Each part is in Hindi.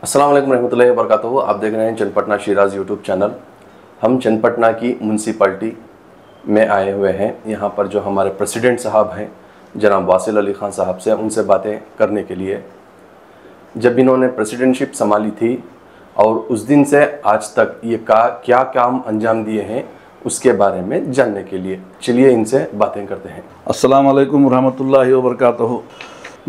अस्सलाम वालेकुम रहमतुल्लाहि व बरकातुहू। आप देख रहे हैं चन्नपटना शिराज यूट्यूब चैनल। हम चन्नपटना की म्यूनसिपाल्टी में आए हुए हैं। यहाँ पर जो हमारे प्रेसिडेंट साहब हैं जनाब वासिल अली ख़ान साहब से उनसे बातें करने के लिए। जब इन्होंने प्रेसिडेंटशिप संभाली थी और उस दिन से आज तक ये क्या काम अंजाम दिए हैं उसके बारे में जानने के लिए चलिए इनसे बातें करते हैं। अस्सलाम वालेकुम रहमतुल्लाहि व बरकातुहू।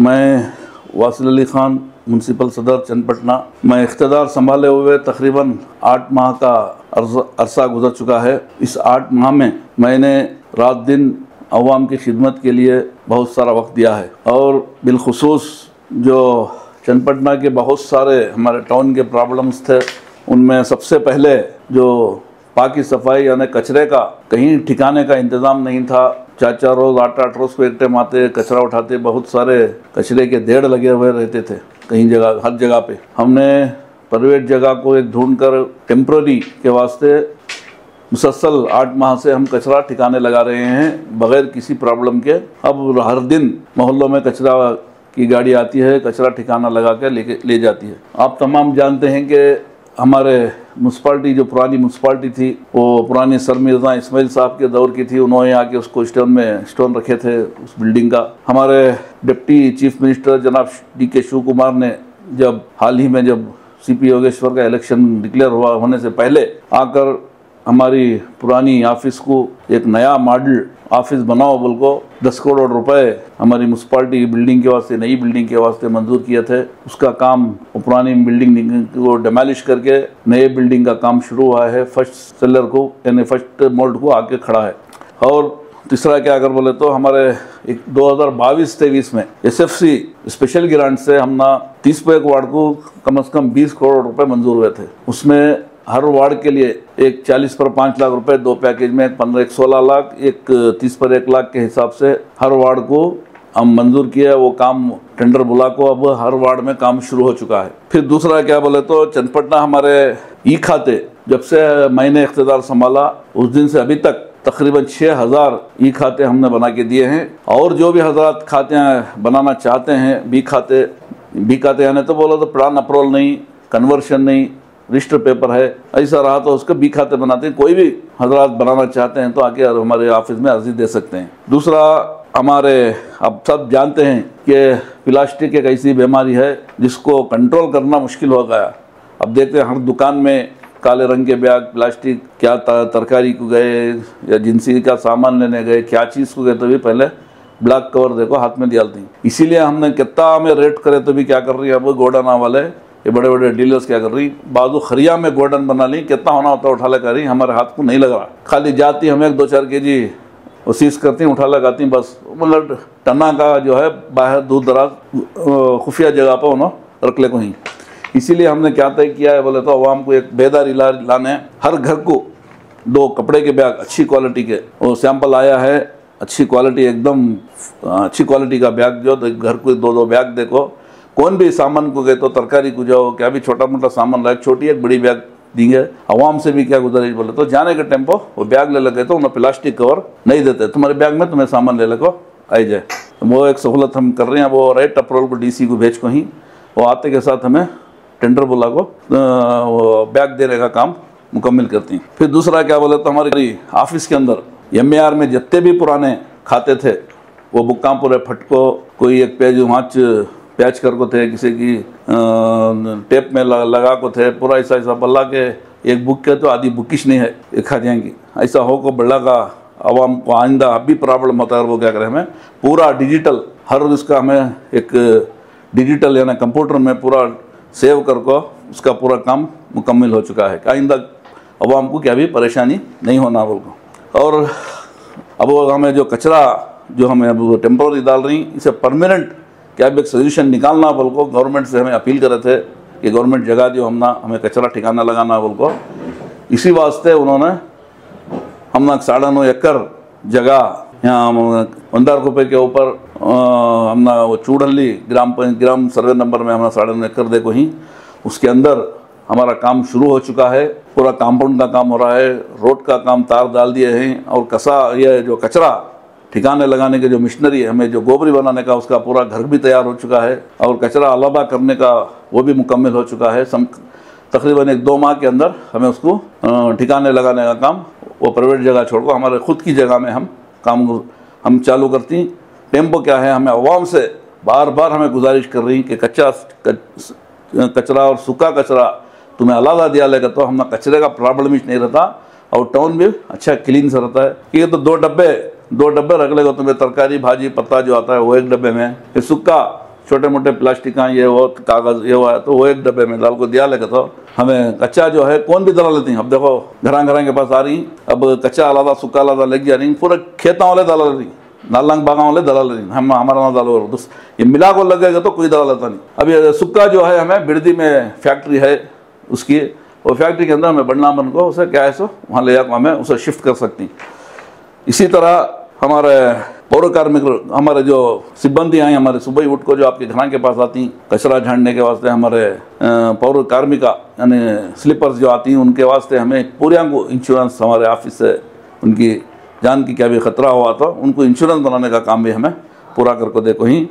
मैं वासिल अली ख़ान म्यूनसिपल सदर चन्नपटना। मैं इख्तियार संभाले हुए तकरीबन 8 माह का अरसा गुजर चुका है। इस 8 माह में मैंने रात दिन अवाम की खिदमत के लिए बहुत सारा वक्त दिया है और बिलखुसूस जो चन्नपटना के बहुत सारे हमारे टाउन के प्रॉब्लम्स थे उनमें सबसे पहले जो पाकी सफाई यानी कचरे का कहीं ठिकाने का इंतज़ाम नहीं था। 4-4 रोज़ 8-8 रोज़ को एक टाइम आते कचरा उठाते, बहुत सारे कचरे के ढेर लगे हुए रहते थे कहीं जगह हर जगह पे। हमने प्राइवेट जगह को एक ढूंढकर टेम्प्रेरी के वास्ते मुसलसल 8 माह से हम कचरा ठिकाने लगा रहे हैं बग़ैर किसी प्रॉब्लम के। अब हर दिन मोहल्लों में कचरा की गाड़ी आती है, कचरा ठिकाना लगा के ले जाती है। आप तमाम जानते हैं कि हमारे म्यूनसिपाल्टी जो पुरानी म्यूनसिपाल्टी थी वो पुरानी सर मिर्ज़ा इस्माइल साहब के दौर की थी। उन्होंने आके उसको स्टोन रखे थे उस बिल्डिंग का। हमारे डिप्टी चीफ मिनिस्टर जनाब DK शिव कुमार ने जब हाल ही में जब CP योगेश्वर का इलेक्शन डिक्लेयर होने से पहले आकर हमारी पुरानी ऑफिस को एक नया मॉडल ऑफिस बनाओ बोल को 10 करोड़ रुपए हमारी म्यूनसिपाल्टी बिल्डिंग के वास्ते, नई बिल्डिंग के वास्ते मंजूर किए थे। उसका काम पुरानी बिल्डिंग को डिमोलिश करके नए बिल्डिंग का काम शुरू हुआ है। फर्स्ट सेलर को यानी फर्स्ट मोल्ड को आके खड़ा है। और तीसरा क्या अगर बोले तो हमारे 2022-23 में SFC स्पेशल ग्रांट से हमने 30 पे एक वार्ड को कम से कम 20 करोड़ रुपए मंजूर हुए थे। उसमें हर वार्ड के लिए एक 40 पर 5 लाख रुपए, 2 पैकेज में एक 15 एक 16 लाख, एक 30 पर 1 लाख के हिसाब से हर वार्ड को हम मंजूर किया। वो काम टेंडर बुला को अब हर वार्ड में काम शुरू हो चुका है। फिर दूसरा क्या बोले तो चन्नपटना हमारे ई-खाते जब से मैंने इख्तियार संभाला उस दिन से अभी तक तकरीबन 6000 ई-खाते हमने बना के दिए हैं। और जो भी हजरात खाते बनाना चाहते हैं बी खाते यानी तो बोलो तो प्लान अप्रूवल नहीं, कन्वर्शन नहीं, रजिस्टर पेपर है, ऐसा रहा तो उसका बी खाते बनाते हैं। कोई भी हजरात बनाना चाहते हैं तो आके हमारे ऑफिस में अर्जी दे सकते हैं। दूसरा हमारे अब सब जानते हैं कि प्लास्टिक एक ऐसी बीमारी है जिसको कंट्रोल करना मुश्किल हो गया। अब देखते हैं हर दुकान में काले रंग के बैग प्लास्टिक, क्या तरकारी को गए या जिंसी का सामान लेने गए, क्या चीज़ को गए तो भी पहले ब्लैक कवर देखो हाथ में डालती। इसीलिए हमने कितना हमें रेट करे तो भी क्या कर रही है अब गोडाना वाले ये बड़े बड़े डीलर्स क्या कर रही, बाजू खरिया में गोल्डन बना ली, कितना होना होता है उठा ले कर रही, हमारे हाथ को नहीं लग रहा। खाली जाती हमें 2-4 केजी वो सीज करती उठा लगाती बस। मतलब टना का जो है बाहर दूर दराज खुफिया जगह पर उन्होंने रख ले को ही। इसीलिए हमने क्या तय किया है बोले तो अवाम को एक बेदारी लाने हर घर को 2 कपड़े के बैग अच्छी क्वालिटी के वो सैंपल आया है, अच्छी क्वालिटी एकदम अच्छी क्वालिटी का बैग जो घर को 2-2 बैग देखो। कौन भी सामान को गए तो तरकारी को जाओ क्या भी छोटा मोटा सामान लाए छोटी एक बड़ी बैग देंगे। अवाम से भी क्या गुजारिश बोले तो जाने के टेम्पो वो बैग ले लगे तो उन्हें प्लास्टिक कवर नहीं देते, तुम्हारे बैग में तुम्हें सामान ले लगो आई जाए। तो वो एक सहूलत हम कर रहे हैं। वो राइट अप्रूवल को DC को भेज को ही वो आते के साथ हमें टेंडर बुला को बैग देने का काम मुकम्मल करती हैं। फिर दूसरा क्या बोले तो हमारी ऑफिस के अंदर MAR में जितने भी पुराने खाते थे वो बुक्का पूरे फटको कोई एक पेज वहाँ पैच कर को थे, किसी की टेप में लगा को थे, पूरा ऐसा बल्ला के एक बुक के तो आधी बुकिश नहीं है एक खा जाएंगी ऐसा हो को बल्ला का आवाम को आइंदा अब भी प्रॉब्लम होता है। वो क्या करें हमें पूरा डिजिटल हर उसका हमें एक डिजिटल यानी कंप्यूटर में पूरा सेव कर को उसका पूरा काम मुकम्मल हो चुका है। आइंदा आवाम को क्या भी परेशानी नहीं होना बोल को। और अब वो हमें जो कचरा जो हमें अब टेम्प्रेरी डाल रही इसे परमानेंट क्या भी एक सोल्यूशन निकालना बोल को गवर्नमेंट से हमें अपील करे थे कि गवर्नमेंट जगह जो हमें कचरा ठिकाना लगाना बोल को। इसी वास्ते उन्होंने हमने 9.5 एकड़ जगह यहाँ 15 रुपये के ऊपर हमने वो चूड़हल्ली ग्राम सर्वे नंबर में हमारा 9.5 एकड़ देखो ही उसके अंदर हमारा काम शुरू हो चुका है। पूरा कंपाउंड का काम हो रहा है, रोड का काम तार डाल दिए हैं और ये जो कचरा ठिकाने लगाने के जो मिशनरी है, हमें जो गोबरी बनाने का उसका पूरा घर भी तैयार हो चुका है और कचरा अलग करने का वो भी मुकम्मल हो चुका है। तकरीबन 1-2 माह के अंदर हमें उसको ठिकाने लगाने का काम वो प्राइवेट जगह छोड़कर हमारे खुद की जगह में हम चालू करती। टेम्पो क्या है, हमें अवाम से बार बार हमें गुजारिश कर रही कि कचरा और सूखा कचरा तुम्हें अलग दिया लेगा तो हमारा कचरे का प्रॉब्लम ही नहीं रहता और टाउन भी अच्छा क्लीन से रहता है। ये तो 2 डब्बे रख लेगा तुम्हें तरकारी भाजी पत्ता जो आता है वो 1 डब्बे में, फिर सूखा छोटे मोटे प्लास्टिक का ये वो कागज़ ये वो है तो वो 1 डब्बे में डाल को दिया लेगा तो हमें कच्चा जो है कौन भी दला लेती हैं। अब देखो घर के पास आ रही, अब कच्चा अलादा सूखा अलादा लग जा रही, पूरे खेतों वाले दला रही, नालंग बागा वाले दला रही, हम हमारा ना डालो ये मिला को लगेगा तो कोई दला लेता नहीं। अब ये सूखा जो है हमें बिरदी में फैक्ट्री है उसकी, वो फैक्ट्री के अंदर हमें बढ़ना बन को उसे क्या है सो वहाँ ले जाकर हमें उसे शिफ्ट कर सकती। इसी तरह हमारे पौर कार्मिक हमारे जो सिब्बंदी आई हमारे सुबह उठ को जो आपके घर के पास आती कचरा झाड़ने के वास्ते, हमारे पौर कार्मिका यानी स्लीपर्स जो आती हैं उनके वास्ते हमें पूरे को इंश्योरेंस हमारे ऑफिस से उनकी जान की क्या भी ख़तरा हुआ तो उनको इंश्योरेंस बनाने का काम भी हमें पूरा करके देखो ही।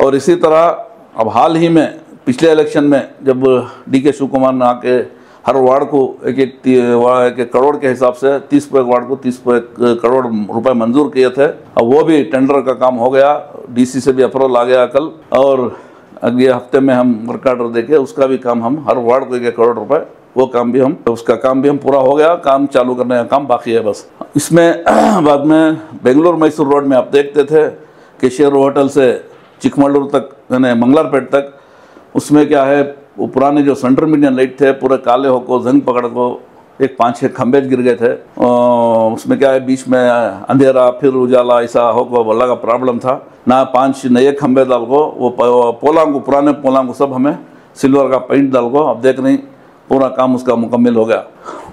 और इसी तरह अब हाल ही में पिछले इलेक्शन में जब DK शिव कुमार ने आके हर वार्ड को एक करोड़ के हिसाब से 30 वार्ड को 30 करोड़ रुपए मंजूर किए थे। अब वो भी टेंडर का काम हो गया, DC से भी अप्रूवल आ गया कल, और अगले हफ्ते में हम वर्क ऑर्डर देके उसका भी काम हम हर वार्ड को 1 करोड़ रुपए वो काम भी हम उसका काम भी हम पूरा हो गया, काम चालू करने का काम बाकी है बस। इसमें बाद में बेंगलोर मैसूर रोड में आप देखते थे कि शेरू होटल से चिकमगलूर तक यानी मंगलारपेट तक, उसमें क्या है वो पुराने जो सेंटर मीडियन लाइट थे पूरे काले होको जंग पकड़ को एक 5-6 खंभे गिर गए थे। उसमें क्या है बीच में अंधेरा फिर उजाला ऐसा होको बल्ला का प्रॉब्लम था ना। 5 नए खंभे डाल को वो पोलांग को पुराने पोलांग को सब हमें सिल्वर का पेंट डाल को अब देख रही पूरा काम उसका मुकम्मल हो गया।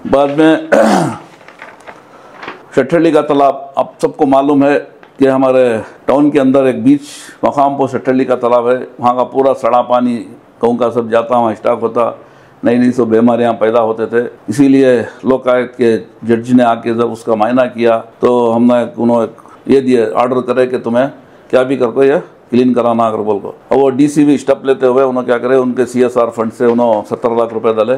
बाद में शट्ठली का तालाब आप सबको मालूम है कि हमारे टाउन के अंदर एक बीच मकाम पर शट्ठली का तालाब है, वहाँ का पूरा सड़ा पानी गाँव का सब जाता, वहाँ स्टॉक होता, नई सब बीमारियाँ पैदा होते थे। इसीलिए लोकायुक्त के जज ने आके जब उसका मायना किया तो हमने उन्होंने ये दिए ऑर्डर करे कि तुम्हें क्या भी करके ये क्लीन कराना अगर बोल को। और वो DC भी स्टेप लेते हुए उन्होंने क्या करे उनके CSR फंड से उन्होंने 70 लाख रुपए डाले,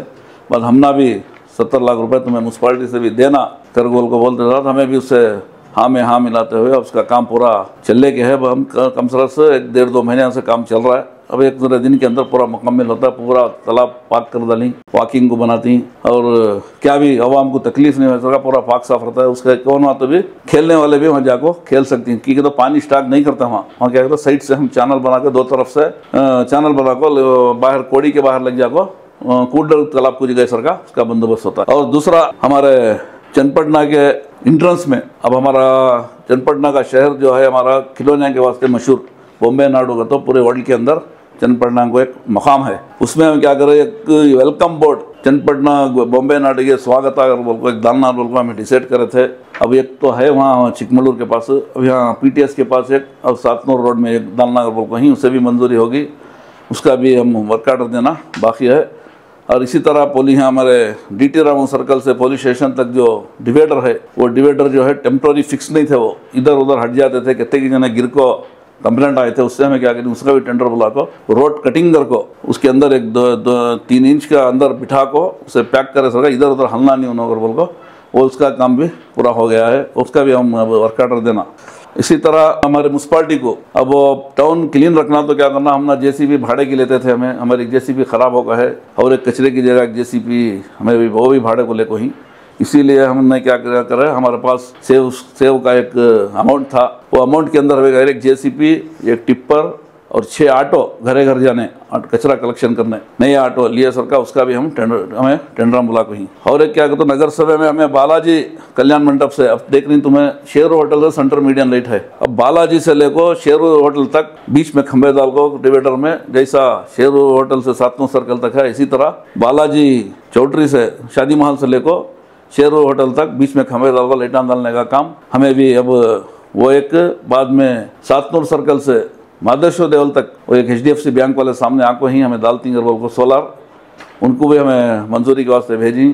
बस हमना भी 70 लाख रुपए तुम्हें म्यूनसिपालिटी से भी देना कर गोल को बोलते था। हमें भी उससे हाँ में हाँ मिलाते हुए उसका काम पूरा चलने के है। हम कम से 1-1.5-2 महीने से काम चल रहा है। अब 1 दिन के अंदर पूरा मुकम्मल होता है, पूरा तालाब पाक कर डाली, वॉकिंग को बनाती और क्या भी आवाम को तकलीफ नहीं हो सका, पूरा पाक साफ रहता है। उसका कौन वहाँ तो भी खेलने वाले भी वहाँ जाको खेल सकती हैं क्योंकि तो पानी स्टॉक नहीं करता वहाँ क्या करता साइड से हम चैनल बना के 2 तरफ से चैनल बना को बाहर कोड़ी के बाहर लग जाको कूडर तालाब को जगह सरका उसका बंदोबस्त होता है। और दूसरा हमारे चन्नपटना के इंट्रेंस में अब हमारा चन्नपटना का शहर जो है हमारा खिलौने के वास्ते मशहूर बॉम्बे नाडू का तो पूरे वर्ल्ड के अंदर चन्नपटना को एक मकाम है। उसमें हम क्या करें एक वेलकम बोर्ड चन्नपटना बॉम्बे नाडू के स्वागत अगर बोल को एक दालना बोल को हमें डिसाइड करे थे। अब एक तो है वहाँ चिकमगलूर के पास, अब यहाँ PTS के पास एक, और सातनूर रोड में एक दालना बोल को ही उसे भी मंजूरी होगी, उसका भी हम वर्क ऑर्डर देना बाकी है। और इसी तरह पोली है हमारे DT रामू सर्कल से पुलिस स्टेशन तक जो डिवाइडर है वो डिवाइडर जो है टेम्प्रोरी फिक्स नहीं थे, वो इधर उधर हट जाते थे। कितने की जने गिर को कंप्लेंट आए थे, उससे हमें क्या करें उसका भी टेंडर बुला को रोड कटिंग कर को उसके अंदर 1-2-3 इंच का अंदर बिठा को उसे पैक करे सका, इधर उधर हलना नहीं होना बोल को वो उसका काम भी पूरा हो गया है, उसका भी हम वर्क ऑर्डर देना। इसी तरह हमारे म्यूनसिपालिटी को अब टाउन क्लीन रखना तो क्या करना, हम ना JCB भाड़े की लेते थे, हमें हमारी JCB ख़राब हो गया है और एक कचरे की जगह एक JCB हमें भी वो भी भाड़े को ले को ही। इसीलिए हमने क्या करा हमारे पास सेव का एक अमाउंट था, वो अमाउंट के अंदर हमें एक JCB एक टिप्पर और 6 ऑटो घरे घर जाने कचरा कलेक्शन करने नए ऑटो लिए सरकार, उसका भी हम टेंडर बुला को ही। और एक क्या कहते नगर सभा में हमें बालाजी कल्याण मंडप से, अब देख रही तुम्हें शेरू होटल से सेंटर मीडियम लाइट है, अब बालाजी से लेको शेरू होटल तक बीच में खंबे डाल को डिवाइडर में जैसा शेरू होटल से सातनूर सर्कल तक है, इसी तरह बालाजी चौधरी से शादी महल से लेको शेरू होटल तक बीच में खंबे डाल को लाइटान डालने का काम हमें भी अब वो एक। बाद में सातनूर सर्कल से माधेश्वर देवल तक वो एक HDFC बैंक वाले सामने आको ही हमें डालती बोल को सोलार, उनको भी हमें मंजूरी के वास्ते भेजी।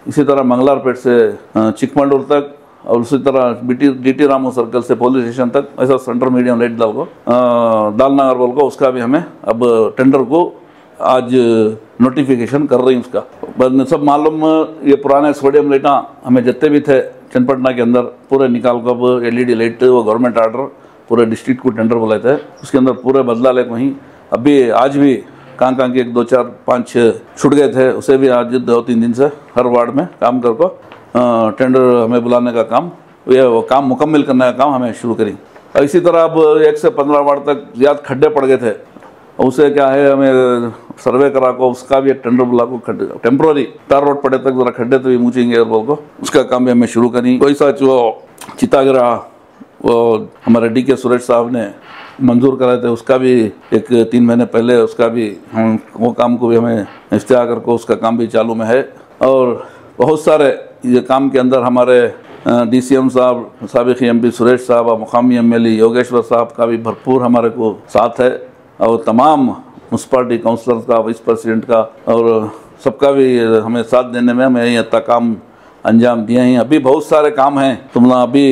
इसी तरह मंगलारपेट से चिकमगलूर तक और उसी तरह DT रामू सर्कल से पुलिस स्टेशन तक ऐसा सेंटर मीडियम लाइट दाल को दालनगर बोल को उसका भी हमें अब टेंडर को आज नोटिफिकेशन कर रही हैं उसका। बस सब मालूम ये पुराने सोडियम लाइटा हमें जितने भी थे चनपटना के अंदर पूरे निकाल को अब LED लाइट वो गवर्नमेंट ऑर्डर पूरे डिस्ट्रिक्ट को टेंडर बुलाए थे, उसके अंदर पूरे बदला ले वहीं अभी आज भी कहाँ के 1 2 4 5 6 छूट गए थे, उसे भी आज 2-3 दिन से हर वार्ड में काम कर को टेंडर हमें बुलाने का काम वो काम मुकम्मल करने का काम हमें शुरू करी। इसी तरह अब 1 से 15 वार्ड तक ज़्यादा खड्डे पड़ गए थे, उसे क्या है हमें सर्वे करा को उसका भी एक टेंडर बुला को टेम्प्रोरी तार रोड पड़े तक जरा खड्डे तो भी मूचेंगे बोल को उसका काम भी हमें शुरू करी। कोई सा वो चितागरा वो हमारे DK सुरेश साहब ने मंजूर कराए थे, उसका भी 1-3 महीने पहले उसका भी हम वो काम को भी हमें इफ्तियार करके उसका काम भी चालू में है। और बहुत सारे ये काम के अंदर हमारे DCM साहब साबिक़ MP सुरेश साहब और मुकामी MLA योगेश्वर साहब का भी भरपूर हमारे को साथ है और तमाम म्यूनसिपालिटी काउंसलर्स का वाइस प्रेसिडेंट का और सबका भी हमें साथ देने में हमें इतना काम अंजाम दिए हैं। अभी बहुत सारे काम हैं, तुम ना अभी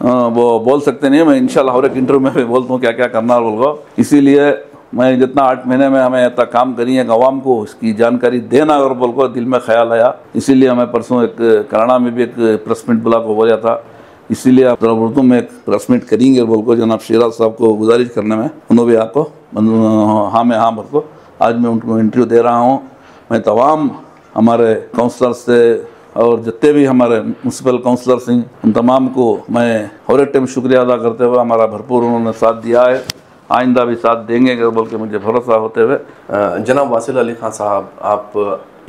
वो बोल सकते नहीं, मैं इंशाल्लाह हर एक इंटरव्यू में भी बोलता हूँ क्या क्या करना बोल को। इसीलिए मैं जितना 8 महीने में हमें इतना काम करी है आवाम को इसकी जानकारी देना और बोल को दिल में ख्याल आया, इसीलिए हमें परसों एक कराना में भी एक प्रेस मीट बुला को बोला था, इसीलिए आप उर्दू में एक प्रेस मीट करेंगे बोल को जनाब शिराज साहब को गुजारिश करने में उन्होंने भी आपको हाँ में हाँ बोल को आज मैं उनको इंटरव्यू दे रहा हूँ। मैं तमाम हमारे काउंसलर से और जितने भी हमारे म्यूनसिपल काउंसलर्स हैं उन तमाम को मैं हर एक टाइम शुक्रिया अदा करते हुए हमारा भरपूर उन्होंने साथ दिया है, आइंदा भी साथ देंगे बोल के मुझे भरोसा होते हुए। जनाब वासिल अली खान साहब, आप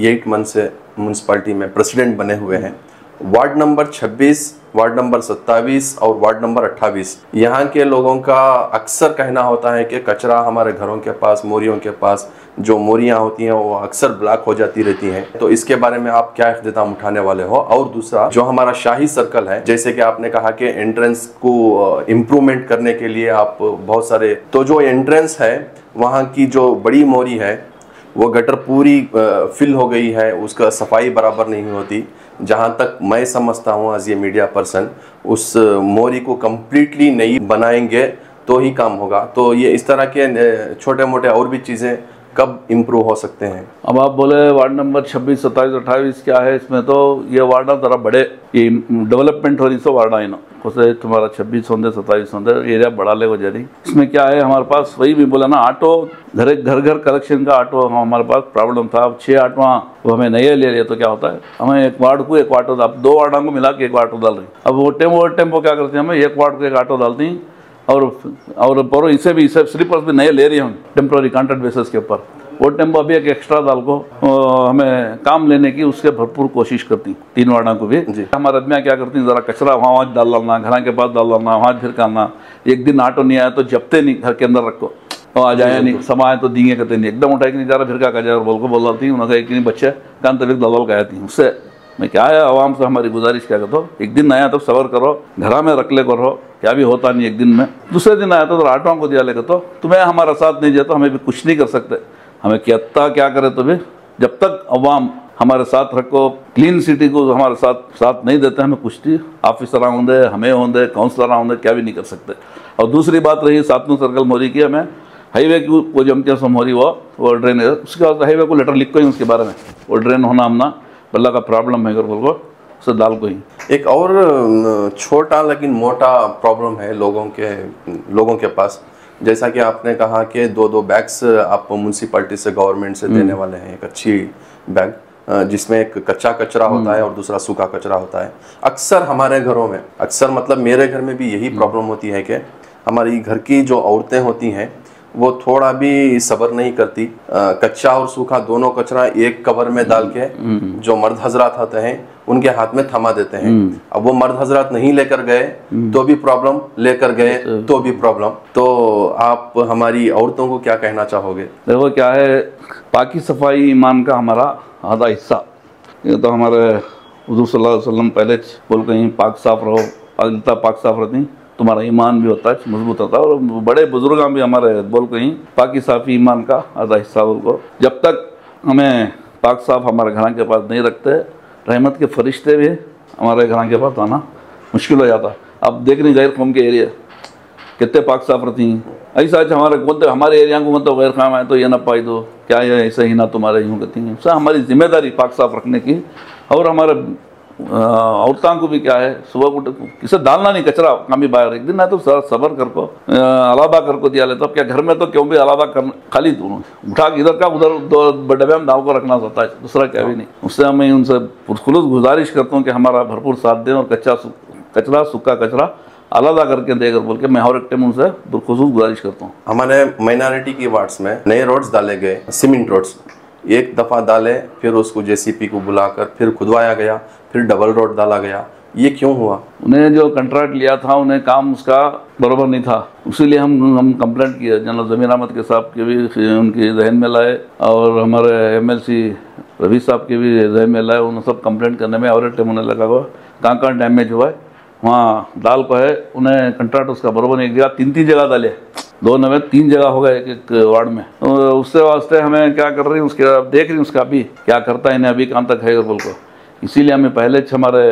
8 मंथ से म्यूनसिपाल्टी में प्रेसिडेंट बने हुए हैं। वार्ड नंबर 26, वार्ड नंबर 27 और वार्ड नंबर 28 यहाँ के लोगों का अक्सर कहना होता है कि कचरा हमारे घरों के पास, मोरियों के पास जो मोरियाँ होती हैं वो अक्सर ब्लॉक हो जाती रहती हैं, तो इसके बारे में आप क्या इक़दाम उठाने वाले हो? और दूसरा जो हमारा शाही सर्कल है, जैसे कि आपने कहा कि एंट्रेंस को इम्प्रूवमेंट करने के लिए आप बहुत सारे, तो जो एंट्रेंस है वहाँ की जो बड़ी मोरी है वो गटर पूरी फिल हो गई है, उसका सफाई बराबर नहीं होती। जहाँ तक मैं समझता हूँ एज ए मीडिया पर्सन, उस मोरी को कम्प्लीटली नहीं बनाएंगे तो ही काम होगा। तो ये इस तरह के छोटे मोटे और भी चीज़ें कब इम्प्रूव हो सकते हैं? अब आप बोले वार्ड नंबर 26, 27, 28 क्या है इसमें, तो ये वार्ड जरा बड़े ये डेवलपमेंट हो रही सो वार्ड आई ना उसे तुम्हारा 26 होंगे 27 होंगे एरिया बढ़ा ले जा रही। इसमें क्या है हमारे पास वही भी बोला ना, ऑटो घर कलेक्शन का ऑटो हमारे पास प्रॉब्लम था। अब 6 ऑटो वो हमें नए ले रहे तो क्या होता है हमें एक वार्ड को एक ऑटो, अब 2 वार्डों को मिला के एक ऑटो डाल रही। अब वो टेम्पो क्या करते हैं, हमें एक वार्ड को एक ऑटो डालती और इसे स्लीपर्स भी नए ले रही हम टेम्प्रोरी कॉन्ट्रैक्ट बेसिस के ऊपर। वो टेम्पो अभी एक एक्स्ट्रा डाल को हमें काम लेने की उसके भरपूर कोशिश करती 3 वार्डों को भी। हमारे आदमियाँ क्या करती हैं, ज़रा कचरा वहाँ डाल डालना, घर के पास डाल डालना, वहाँ फिर करना। एक दिन ऑटो नहीं आया तो जपते नहीं, घर के अंदर रखो तो आ जाए नहीं, सब आए तो दिए कहते नहीं, एकदम उठाए कि नहीं जा रहा फिर क्या कर बोल डालती उन्होंने एक बच्चे कान तक दलाल गए थी। उससे मैं क्या है आवाम से हमारी गुजारिश क्या करता हूँ, एक दिन आया तो सबर करो, घर में रख ले करो, क्या भी होता नहीं एक दिन में। दूसरे दिन आया तो ऑटो को दिया लेकर, तो तुम्हें हमारा साथ नहीं दिया तो हमें भी कुछ नहीं कर सकते। हमें क्या करे तो भी जब तक अवाम हमारे साथ रखो, क्लीन सिटी को हमारे साथ नहीं देते हमें कुछ नहीं, ऑफिसर होंगे, हमें होंगे, काउंसलर होंगे, क्या भी नहीं कर सकते। और दूसरी बात रही 7 सर्कल मोरी की, हमें हाईवे की वो जमते हैं मोरी वो ड्रेन है, उसके बाद हाईवे को लेटर लिख को ही उसके बारे में वो ड्रेन होना हमना बल्ला का प्रॉब्लम है बोल को उसे डाल को ही। एक और छोटा लेकिन मोटा प्रॉब्लम है लोगों के पास, जैसा कि आपने कहा कि 2-2 बैग्स आप म्यूनसिपैलिटी से गवर्नमेंट से देने वाले हैं, एक अच्छी बैग जिसमें एक कच्चा कचरा होता है और दूसरा सूखा कचरा होता है। अक्सर हमारे घरों में, अक्सर मतलब मेरे घर में भी यही प्रॉब्लम होती है कि हमारी घर की जो औरतें होती हैं वो थोड़ा भी सब्र नहीं करती, कच्चा और सूखा दोनों कचरा एक कवर में डाल के जो मर्द हजरात होते हैं उनके हाथ में थमा देते हैं। अब वो मर्द हजरात नहीं लेकर गए तो भी प्रॉब्लम, लेकर गए तो भी प्रॉब्लम। तो आप हमारी औरतों को क्या कहना चाहोगे? देखो क्या है, पाकी सफाई ईमान का हमारा आधा हिस्सा, ये तो हमारे हुजूर सल्लल्लाहु अलैहि वसल्लम पहले बोल कहीं पाक साफ रहो, पाक साफ रहती तुम्हारा ईमान भी होता है, मजबूत होता है। और बड़े बुजुर्ग भी हमारे बोल कहीं पाकी साफी ईमान का आधा हिस्सा बोल को, जब तक हमें पाक साफ हमारे घर के पास नहीं रखते, रहमत के फरिश्ते भी हमारे घर के पास आना मुश्किल हो जाता। अब देख रही गैर कौम के एरिया कितने पाक साफ रहती हैं। ऐसा हमारे एरिया को मतलब गैर खाम आए तो ये ना पाई दो क्या ये ऐसा ही ना तुम्हारे यूँ कहती हैं। सर हमारी जिम्मेदारी पाक साफ रखने की, और हमारे औरतां को भी क्या है सुबह उठ किसे डालना नहीं कचरा कामी बाहर, एक दिन ना तो सबर कर को अलावा कर को दिया लेता। अब क्या घर में तो क्यों भी अलावा कर खाली उठा के इधर का उधर दो डब्बे में डाल को रखना होता है, दूसरा क्या भी नहीं। उससे मैं उनसे खुलूस गुजारिश करता हूँ कि हमारा भरपूर साथ दें और कचरा सूखा कचरा अलग करके देकर बोल के मैं हर एक टाइम उनसे खुसूस गुजारिश करता हूँ। हमारे माइनॉरिटी की वार्ड्स में नए रोड्स डाले गए, सीमेंट रोड्स एक दफ़ा डाले, फिर उसको जेसीपी को बुलाकर फिर खुदवाया गया, फिर डबल रोड डाला गया। ये क्यों हुआ? उन्हें जो कॉन्ट्रैक्ट लिया था उन्हें काम उसका बराबर नहीं था, इसीलिए हम कंप्लेंट किए। जनरल जमीर अहमद के साहब के भी उनके जहन में लाए और हमारे एमएलसी रवि साहब के भी जहन में लाए। उन्हें सब कंप्लेंट करने में और टाइम उन्हें लगा हुआ कहाँ डैमेज हुआ है वहाँ डाल को है। उन्हें कंट्रैक्ट उसका बराबर एक जगह तीन जगह डाले, 2 में 3 जगह हो गए एक वार्ड में। तो उससे वास्ते हमें क्या कर रही उसके देख रही उसका अभी क्या करता है इन्हें अभी कहाँ तक है बोल को। इसीलिए हमें पहले हमारे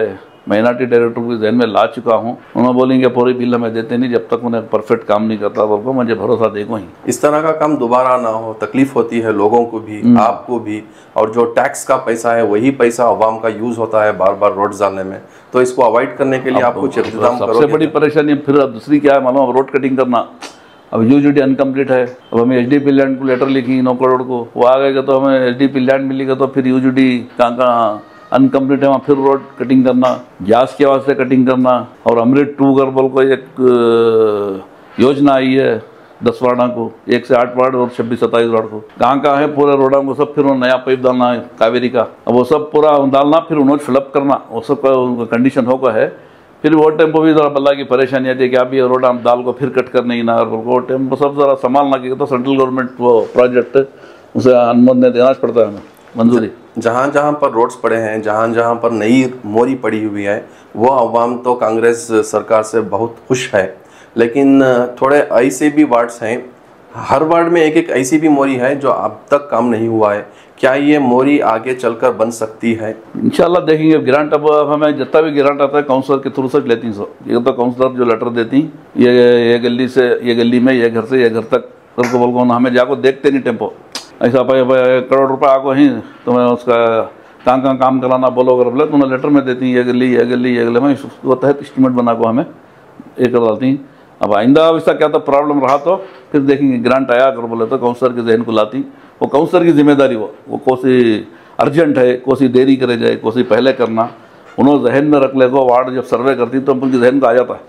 माइनॉरिटी डायरेक्टर को जहन में ला चुका हूँ। उन्होंने बोलेंगे पूरी बिल हमें देते नहीं जब तक उन्हें परफेक्ट काम नहीं करता बोल को मुझे भरोसा देखो ही। इस तरह का काम दोबारा ना हो, तकलीफ होती है लोगों को भी आपको भी, और जो टैक्स का पैसा है वही पैसा अवाम का यूज होता है बार बार रोड डालने में। तो इसको अवॉइड करने के लिए आप कुछ इंतजाम करो। सबसे बड़ी परेशानी फिर दूसरी क्या है मालूम, रोड कटिंग करना। अब यूजीडी अनकम्प्लीट है, अब हमें एचडीपी लैंड को लेटर लिखी 9 करोड़ को, वो आ गएगा तो हमें एचडीपी लैंड मिलेगा तो फिर यूजीडी कहाँ अनकम्प्लीट है वहाँ फिर रोड कटिंग करना, जास के वास्ते कटिंग करना। और अमृत 2 कर बोल को एक योजना आई है 10 वार्डा को, 1 से 8 वार्ड और 26-27 वार्ड को कहाँ है पूरे रोडा को सब फिर नया पाइप डालना है कावेरी का। अब वो सब पूरा डालना फिर उन्होंने फिलअप करना, वो सब का कंडीशन होगा है। फिर वो टेम्पो भी ज़रा बल्ला की परेशानी आती है कि आप ये रोड हम दाल को फिर कट करने ही ना, वो टेम्पो सब ज़रा संभालना की तो सेंट्रल गवर्नमेंट वो प्रोजेक्ट उसे अनुमोदन देना पड़ता है हमें मंजूरी। जहाँ जहाँ पर रोड्स पड़े हैं, जहाँ जहाँ पर नई मोरी पड़ी हुई है, वो अवाम तो कांग्रेस सरकार से बहुत खुश है। लेकिन थोड़े ऐसे भी वार्ड्स हैं, हर वार्ड में एक ऐसी भी मोरी है जो अब तक काम नहीं हुआ है। क्या ये मोरी आगे चलकर बन सकती है? इंशाल्लाह देखेंगे। ग्रांट अब हमें जितना भी ग्रांट आता है काउंसलर के थ्रू से लेती हैं। ये तो काउंसलर जो लेटर देती ये गली से ये गली में ये घर से ये घर तक सबको बोल को हमें जाको देखते नहीं टेम्पो ऐसा 1 करोड़ रुपये आको ही तो मैं उसका कहाँ काम कराना बोलो अगर बोले तो उन्हें लेटर में देती ये गली में उसको तहत एस्टीमेट बना को हमें ये कर डालती। अब आइंदा ऐसा क्या तो प्रॉब्लम रहा तो फिर देखेंगे। ग्रांट आया अगर बोले तो काउंसलर के जहन को लाती, वो काउंसलर की जिम्मेदारी वो कोसी अर्जेंट है, कोसी देरी करे जाए, कोसी पहले करना उन्होंने जहन में रख ले को। वार्ड जब सर्वे करती तो उनके जहन का आ जाता है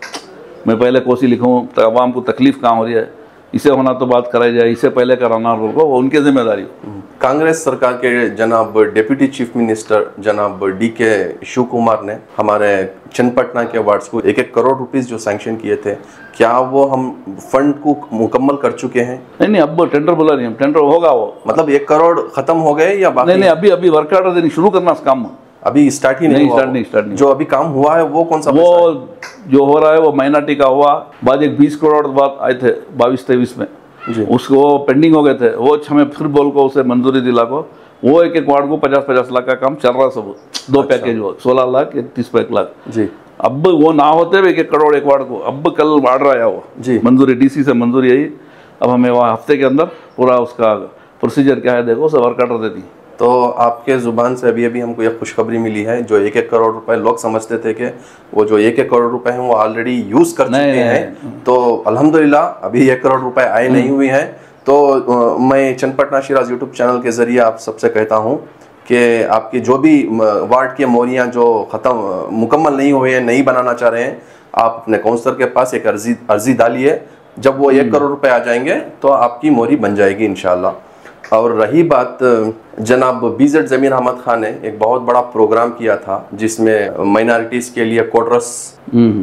मैं पहले कोसी लिखूँ तो आवाम को तकलीफ कहाँ हो रही है, इसे होना तो बात कराई जाए, इसे पहले कराना वो उनकी जिम्मेदारी हो। कांग्रेस सरकार के जनाब डिप्टी चीफ मिनिस्टर जनाब DK शिव कुमार ने हमारे चन्नपटना के वार्ड्स को 1-1 करोड़ रुपीस जो सैंक्शन किए थे, क्या वो हम फंड को मुकम्मल कर चुके हैं? नहीं अब टेंडर बोला नहीं, टेंडर होगा वो मतलब 1 करोड़ खत्म हो गए या बाकी? नहीं अभी वर्क ऑर्डर देनी शुरू करना इस काम में, अभी स्टार्ट ही नहीं हुआ। जो अभी काम हुआ है वो कौन सा? वो जो हो रहा है वो माइनॉरिटी का हुआ, बाद एक 20 करोड़ बाद आए थे 22-23 में उसको पेंडिंग हो गए थे, वो हमें फिर बोल को उसे मंजूरी दिला को वो एक वार्ड को 50-50 लाख का काम चल रहा सब 2 पैकेज हो 16 लाख 30 लाख जी। अब वो ना होते 1 करोड़ एक वार्ड को, अब कल वार्ड आया वो जी मंजूरी DC से मंजूरी आई। अब हमें वहाँ हफ्ते के अंदर पूरा उसका प्रोसीजर क्या है देखो सब वर्क ऑर्डर देती। तो आपके ज़ुबान से अभी हमको यह खुशखबरी मिली है, जो 1-1 करोड़ रुपए लोग समझते थे कि वो जो 1-1 करोड़ रुपए हैं वो ऑलरेडी यूज़ कर चुके हैं, तो अल्हम्दुलिल्लाह अभी 1 करोड़ रुपए आए नहीं हुए हैं। तो मैं चन्नपटना शिराज यूट्यूब चैनल के ज़रिए आप सबसे कहता हूँ कि आपकी जो भी वार्ड की मोरियाँ जो मुकम्मल नहीं हुए हैं, नहीं बनाना चाह रहे हैं, आप अपने काउंसलर के पास एक अर्जी डालिए। जब वो 1 करोड़ रुपए आ जाएंगे तो आपकी मोरी बन जाएगी इंशाल्लाह। और रही बात, जनाब BZ जमीर अहमद खान ने एक बहुत बड़ा प्रोग्राम किया था जिसमें माइनॉरिटीज़ के लिए क्वार्टर्स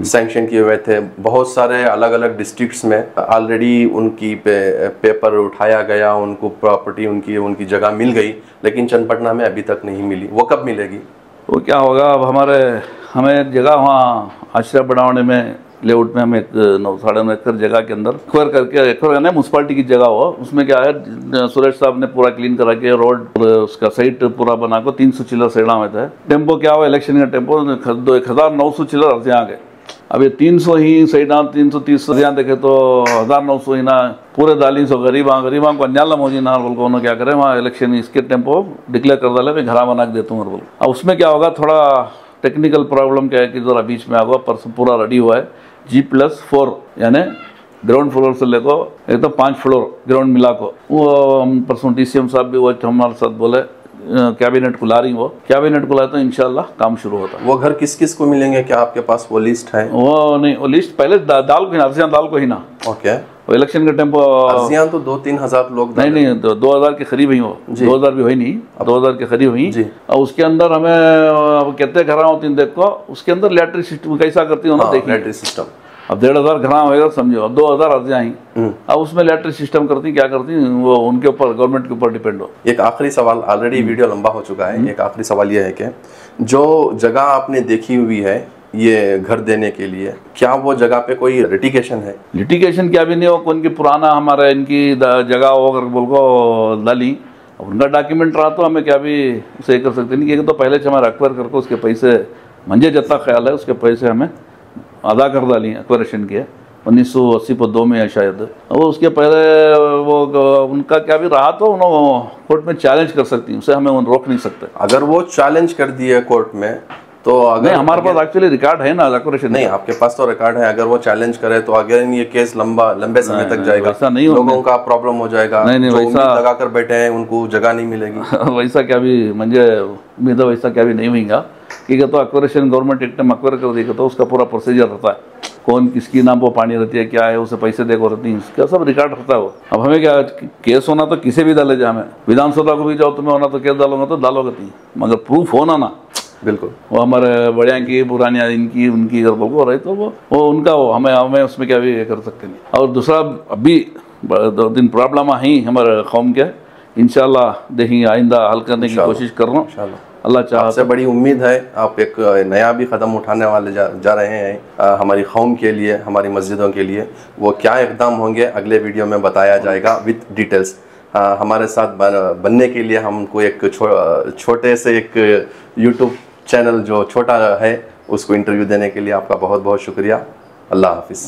सैंक्शन किए हुए थे। बहुत सारे अलग अलग डिस्ट्रिक्ट्स में ऑलरेडी उनकी पेपर उठाया गया, उनको प्रॉपर्टी उनकी जगह मिल गई, लेकिन चन्नपटना में अभी तक नहीं मिली। वो कब मिलेगी? वो क्या होगा, अब हमें जगह वहाँ आश्रय बढ़ाने में लेआउट में हम 9-9.5 एकड़ जगह के अंदर एक्वायर करके, एक्वायर करना म्यूनसिपालिटी की जगह हो, उसमें क्या है सुरेश साहब ने पूरा क्लीन करा के रोड उसका साइट पूरा बना को 300 चिल्लर सेड़ा में था। टेम्पो क्या हुआ इलेक्शन का टेम्पो 1900 चिल्लर अर्जे आ गए अब ये 300 ही सही ना 330 यहाँ देखे तो 1900 ही ना पूरे 40 गरीबा को अन्यालम हो जी ना बोल को क्या करे वहाँ इलेक्शन इसके टेम्पो डिक्लेयर कर डाले मैं घर बना के देता हूँ बोल। अब उसमें क्या होगा थोड़ा टेक्निकल प्रॉब्लम क्या है कि जरा बीच में आगा पर पूरा रेडी हुआ है G+4 यानी ग्राउंड फ्लोर से लेको एक तो 5 फ्लोर ग्राउंड मिला को वो परसों DCM साहब भी वो हमारे साथ बोले कैबिनेट को ला रही वो कैबिनेट को लाए तो इंशाल्लाह काम शुरू होता है। वो घर किस किस को मिलेंगे, क्या आपके पास वो लिस्ट है? वो नहीं, वो लिस्ट पहले दाल को ही ना, अर्जियां दाल को ही ना। ओके। वो इलेक्शन के टेम्पो अर्जियां तो 2-3 हज़ार लोग नहीं तो 2000 के करीब ही हो, 2000 भी हुई नहीं, 2000 के करीब हुई। और उसके अंदर हमें कहते घर होती देखो उसके अंदर लैटरी सिस्टम कैसा करती हो ना देखिए। लैटरी सिस्टम अब 1500 घर होगा समझो, अब 2000 अर्जियां ही। अब उसमें लैटरी सिस्टम करती क्या करती वो उनके ऊपर गवर्नमेंट के ऊपर डिपेंड हो। एक आखिरी सवाल, ऑलरेडी वीडियो लंबा हो चुका है, एक आखिरी सवाल ये है कि जो जगह आपने देखी हुई है ये घर देने के लिए, क्या वो जगह पे कोई लिटिगेशन है? लिटिगेशन क्या भी नहीं हो, उनकी पुराना हमारा इनकी जगह हो अगर बोल को डाली उनका डॉक्यूमेंट रहा तो हमें क्या भी उसे कर सकते नहीं। तो पहले से हमारा एक्वायर करके उसके पैसे मंजे जितना ख्याल है उसके पैसे हमें अदा कर डाली एक्वायरेशन के 1980 पर 2 में है शायद। वो उसके पहले वो उनका क्या भी रहा तो उन्होंने कोर्ट में चैलेंज कर सकती, उसे हमें रोक नहीं सकते। अगर वो चैलेंज कर दिए कोर्ट में तो अगर नहीं, हमारे पास एक्चुअली रिकॉर्ड है ना एक्वायरेशन। नहीं, आपके पास तो रिकॉर्ड है, अगर वो चैलेंज करे तो अगर ये केस लंबे समय तक जाएगा, वैसा नहीं लोगों का प्रॉब्लम हो जाएगा। नहीं जो वैसा लगा कर बैठे हैं उनको जगह नहीं मिलेगी। वैसा क्या भी मुझे उम्मीद है वैसा क्या भी नहीं होगा कि तो एक्वायरेशन गवर्नमेंट एक टाइम एक्वायर कर देगा तो उसका पूरा प्रोसीजर रहता है, कौन किसकी नाम पर पानी रहती है क्या है उसे पैसे देखो रहती है, उसका सब रिकॉर्ड रहता है वो। अब हमें क्या केस होना तो किसी भी डाले जाए, हमें विधानसभा को भी जाओ तुम्हें होना तो केस डालोगे तो डालोगे नहीं, मगर प्रूफ होना ना। बिल्कुल, वो हमारे बड़िया की पुरानी इनकी उनकी अगर बोल रही तो वो उनका हो, हमें उसमें क्या भी कर सकते नहीं। और दूसरा अभी 2 दिन प्रॉब्लम आई हमारे कौम के, इंशाल्लाह देखेंगे आइंदा हल करने की कोशिश कर रहा हूँ। अल्लाह चाहे आपसे बड़ी उम्मीद है, आप एक नया भी कदम उठाने वाले जा रहे हैं हमारी कौम के लिए, हमारी मस्जिदों के लिए। वो क्या इक़दाम होंगे अगले वीडियो में बताया जाएगा विद डिटेल्स। हमारे साथ बनने के लिए हमको एक छोटे से एक यूट्यूब चैनल जो छोटा है उसको इंटरव्यू देने के लिए आपका बहुत बहुत शुक्रिया। अल्लाह हाफिज़।